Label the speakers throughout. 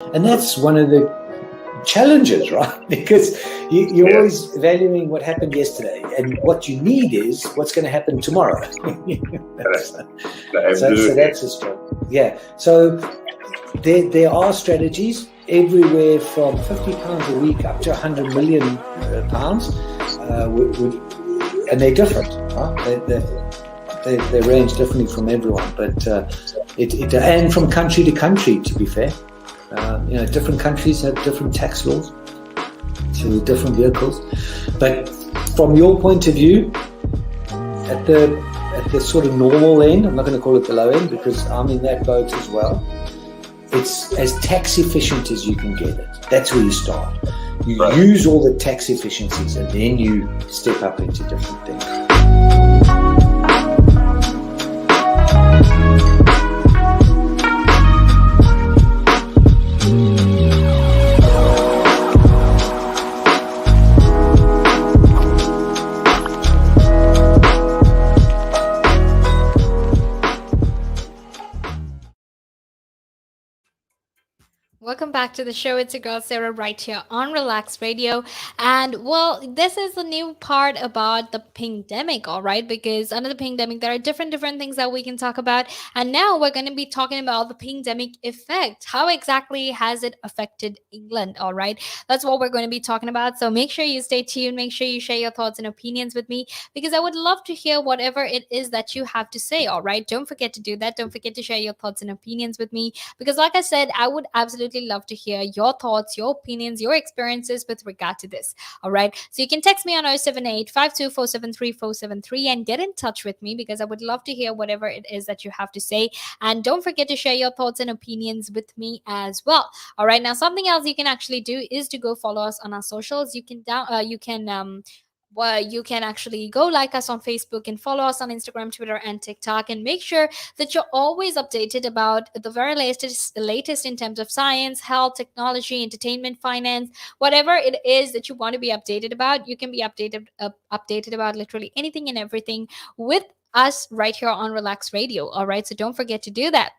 Speaker 1: And that's one of the challenges, right? Because you're always evaluating what happened yesterday, and what you need is what's going to happen tomorrow. So that's a struggle. Yeah. So there are strategies everywhere from £50 a week up to £100 million, and they're different. Right? They range differently from everyone, but and from country to country, to be fair. Different countries have different tax laws, so different vehicles. But from your point of view, at the sort of normal end, I'm not going to call it the low end because I'm in that boat as well. It's as tax efficient as you can get it. That's where you start. You use all the tax efficiencies, and then you step up into different things.
Speaker 2: Welcome back to the show. It's your girl Sarah right here on Relax Radio. And well, this is the new part about the Pingdemic, all right? Because under the Pingdemic, there are different things that we can talk about. And now we're going to be talking about the Pingdemic effect. How exactly has it affected England, all right? That's what we're going to be talking about. So make sure you stay tuned. Make sure you share your thoughts and opinions with me because I would love to hear whatever it is that you have to say, all right? Don't forget to do that. Don't forget to share your thoughts and opinions with me because like I said, I would absolutely love to hear your thoughts, your opinions, your experiences with regard to this. All right. So you can text me on 078-52473473 and get in touch with me because I would love to hear whatever it is that you have to say. And don't forget to share your thoughts and opinions with me as well. All right. Now, something else you can actually do is to go follow us on our socials. You can you can actually go like us on Facebook and follow us on Instagram, Twitter, and TikTok, and make sure that you're always updated about the very latest in terms of science, health, technology, entertainment, finance, whatever it is that you want to be updated about. You can be updated about literally anything and everything with us right here on Relax Radio. All right, so don't forget to do that.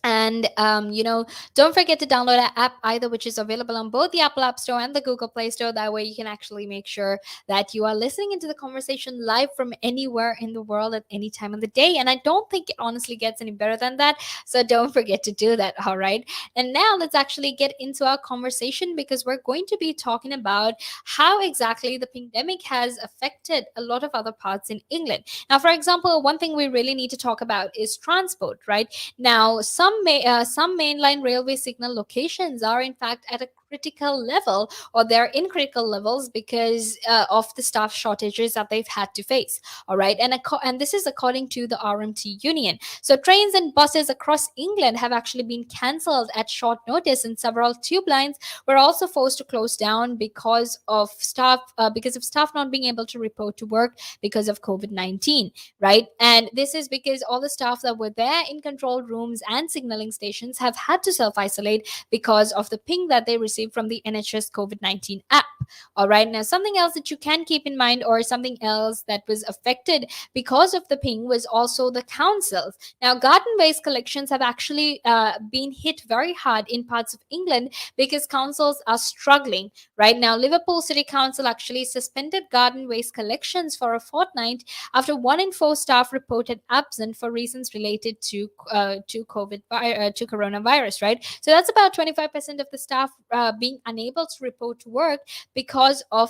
Speaker 2: And don't forget to download our app either, which is available on both the Apple App Store and the Google Play Store. That way you can actually make sure that you are listening into the conversation live from anywhere in the world at any time of the day. And I don't think it honestly gets any better than that, so don't forget to do that. All right, and now let's actually get into our conversation because we're going to be talking about how exactly the pandemic has affected a lot of other parts in England. Now, for example, one thing we really need to talk about is transport, right? Now, some mainline railway signal locations are in fact at a critical level, or they're in critical levels because of the staff shortages that they've had to face. All right, and this is according to the RMT union. So trains and buses across England have actually been cancelled at short notice, and several tube lines were also forced to close down because of staff not being able to report to work because of COVID-19. Right, and this is because all the staff that were there in control rooms and signaling stations have had to self-isolate because of the ping that they received from the NHS COVID-19 app. All right, now something else that you can keep in mind, or something else that was affected because of the ping, was also the councils. Now, garden waste collections have actually been hit very hard in parts of England because councils are struggling. Right now, Liverpool City Council actually suspended garden waste collections for a fortnight after 1 in 4 staff reported absent for reasons related to coronavirus. Right, so that's about 25% of the staff being unable to report to work because of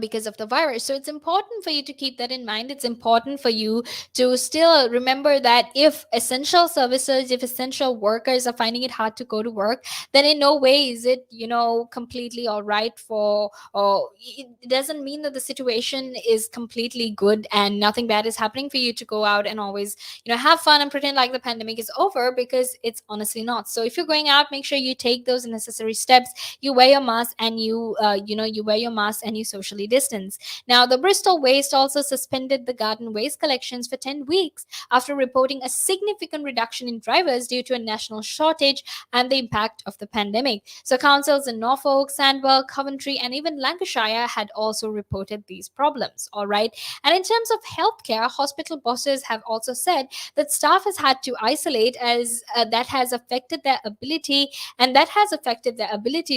Speaker 2: because of the virus. So it's important for you to keep that in mind. It's important for you to still remember that if essential services, if essential workers are finding it hard to go to work, then in no way is it completely all right for, or it doesn't mean that the situation is completely good and nothing bad is happening for you to go out and always have fun and pretend like the pandemic is over, because it's honestly not. So if you're going out, make sure you take those necessary steps. You wear your mask and you wear your mask and you social socially distance. Now, the Bristol Waste also suspended the garden waste collections for 10 weeks after reporting a significant reduction in drivers due to a national shortage and the impact of the pandemic. So, councils in Norfolk, Sandwell, Coventry, and even Lancashire had also reported these problems. All right. And in terms of healthcare, hospital bosses have also said that staff has had to isolate as that has affected their ability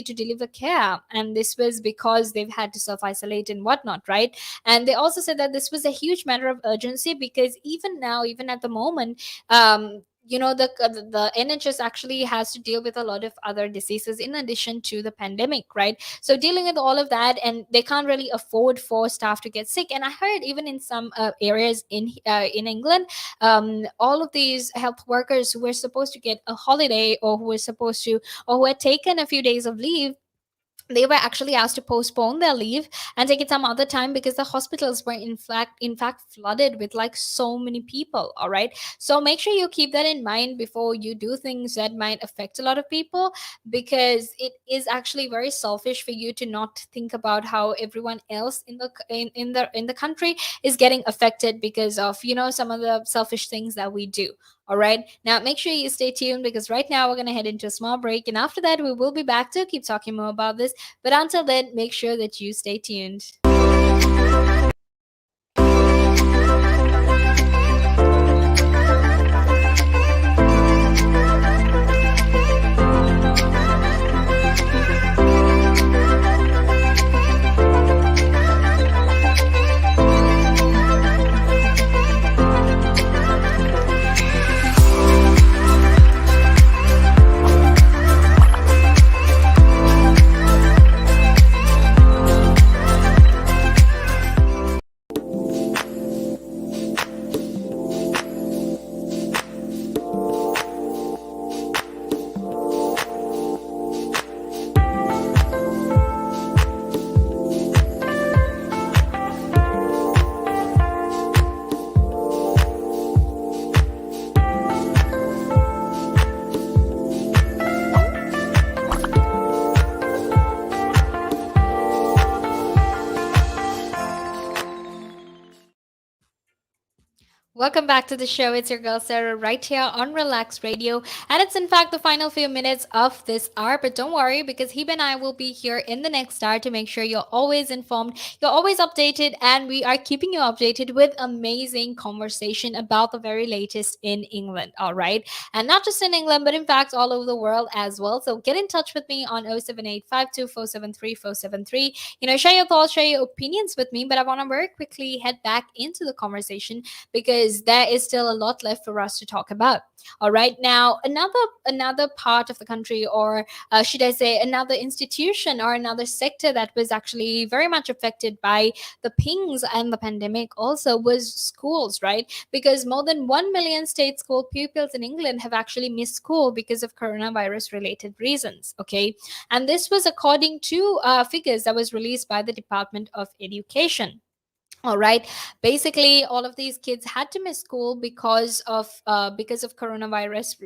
Speaker 2: to deliver care. And this was because they've had to self isolate and whatnot, right? And they also said that this was a huge matter of urgency because even now, even at the moment, the NHS actually has to deal with a lot of other diseases in addition to the pandemic, right? So dealing with all of that, and they can't really afford for staff to get sick. And I heard even in some areas in England, all of these health workers who were supposed to get a holiday, or who were supposed to, or who had taken a few days of leave, they were actually asked to postpone their leave and take it some other time because the hospitals were in fact flooded with like so many people. All right, so make sure you keep that in mind before you do things that might affect a lot of people, because it is actually very selfish for you to not think about how everyone else in the country is getting affected because of some of the selfish things that we do. All right. Now, make sure you stay tuned because right now we're going to head into a small break. And after that, we will be back to keep talking more about this. But until then, make sure that you stay tuned. Welcome back to the show. It's your girl Sarah right here on Relax Radio. And it's in fact the final few minutes of this hour. But don't worry, because Hebe and I will be here in the next hour to make sure you're always informed, you're always updated, and we are keeping you updated with amazing conversation about the very latest in England. All right. And not just in England, but in fact all over the world as well. So get in touch with me on 078 Share your thoughts, share your opinions with me. But I want to very quickly head back into the conversation because there is still a lot left for us to talk about. All right, now another part of the country, or should I say another institution or another sector that was actually very much affected by the pings and the pandemic also was schools, right? Because more than 1 million state school pupils in England have actually missed school because of coronavirus related reasons. Okay, and this was according to figures that was released by the Department of Education. All right, basically all of these kids had to miss school because of coronavirus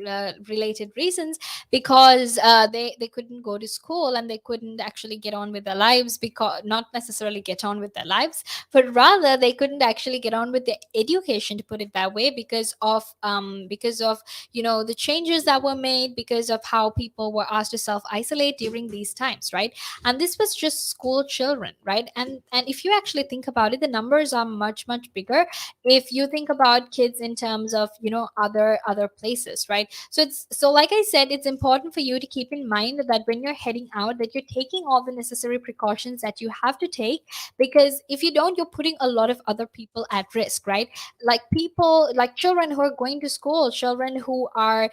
Speaker 2: related reasons, because they couldn't go to school and they couldn't actually get on with their lives, because not necessarily get on with their lives, but rather they couldn't actually get on with their education, to put it that way, because of the changes that were made, because of how people were asked to self isolate during these times, right? And this was just school children, right? And if you actually think about it, the numbers are much much bigger if you think about kids in terms of other places, right? So like I said, it's important for you to keep in mind that when you're heading out, that you're taking all the necessary precautions that you have to take, because if you don't, you're putting a lot of other people at risk, right? Like people, like children who are going to school, children who are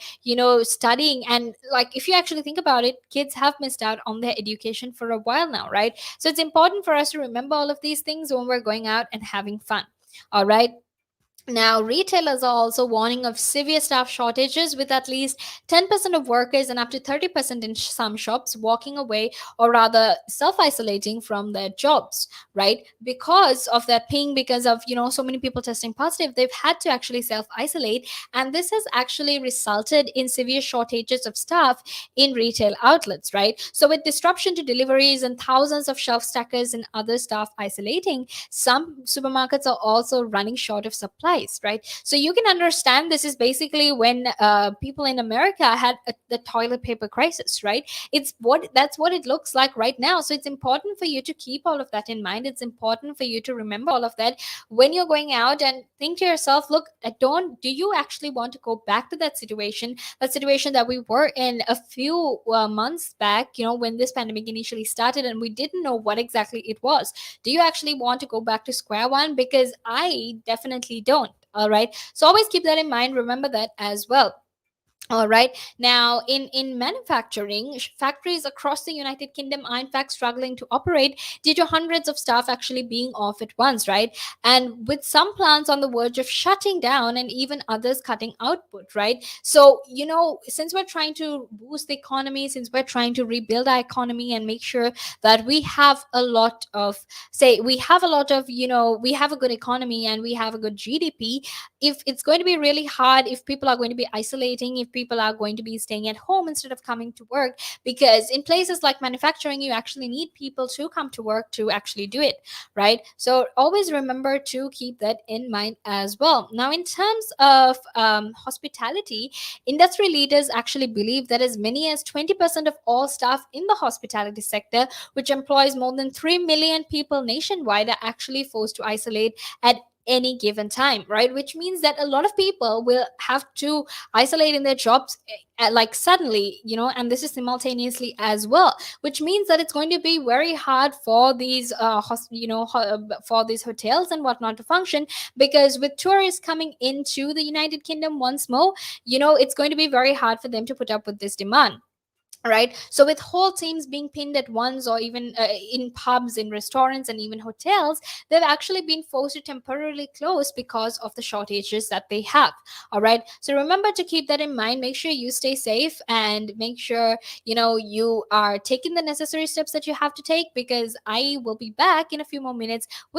Speaker 2: studying. And like if you actually think about it, kids have missed out on their education for a while now, right? So it's important for us to remember all of these things when we're going out and having fun. All right. Now, retailers are also warning of severe staff shortages, with at least 10% of workers and up to 30% in some shops walking away, or rather self isolating from their jobs, right? Because of that ping, because of, so many people testing positive, they've had to actually self isolate. And this has actually resulted in severe shortages of staff in retail outlets, right? So, with disruption to deliveries and thousands of shelf stackers and other staff isolating, some supermarkets are also running short of supplies, right? So you can understand this is basically when people in America had the toilet paper crisis, right? That's what it looks like right now. So it's important for you to keep all of that in mind. It's important for you to remember all of that when you're going out, and think to yourself, look, don't do you actually want to go back to that situation that we were in a few months back, when this pandemic initially started and we didn't know what exactly it was? Do you actually want to go back to square one? Because I definitely don't. All right. So always keep that in mind. Remember that as well. All right. Now, in manufacturing, factories across the United Kingdom are in fact struggling to operate due to hundreds of staff actually being off at once, right? And with some plants on the verge of shutting down and even others cutting output, right? So, since we're trying to boost the economy, since we're trying to rebuild our economy and make sure that we have a lot of, say, we have a lot of, we have a good economy and we have a good GDP, if it's going to be really hard, if people are going to be isolating, if people are going to be staying at home instead of coming to work, because in places like manufacturing you actually need people to come to work to actually do it, right? So always remember to keep that in mind as well. Now, in terms of hospitality, industry leaders actually believe that as many as 20% of all staff in the hospitality sector, which employs more than 3 million people nationwide, are actually forced to isolate at any given time, right? Which means that a lot of people will have to isolate in their jobs, like suddenly, and this is simultaneously as well, which means that it's going to be very hard for these for these hotels and whatnot to function, because with tourists coming into the United Kingdom once more, it's going to be very hard for them to put up with this demand, right? So with whole teams being pinned at once, or even in pubs, in restaurants, and even hotels, they've actually been forced to temporarily close because of the shortages that they have. All right, so remember to keep that in mind. Make sure you stay safe, and make sure you are taking the necessary steps that you have to take, because I will be back in a few more minutes with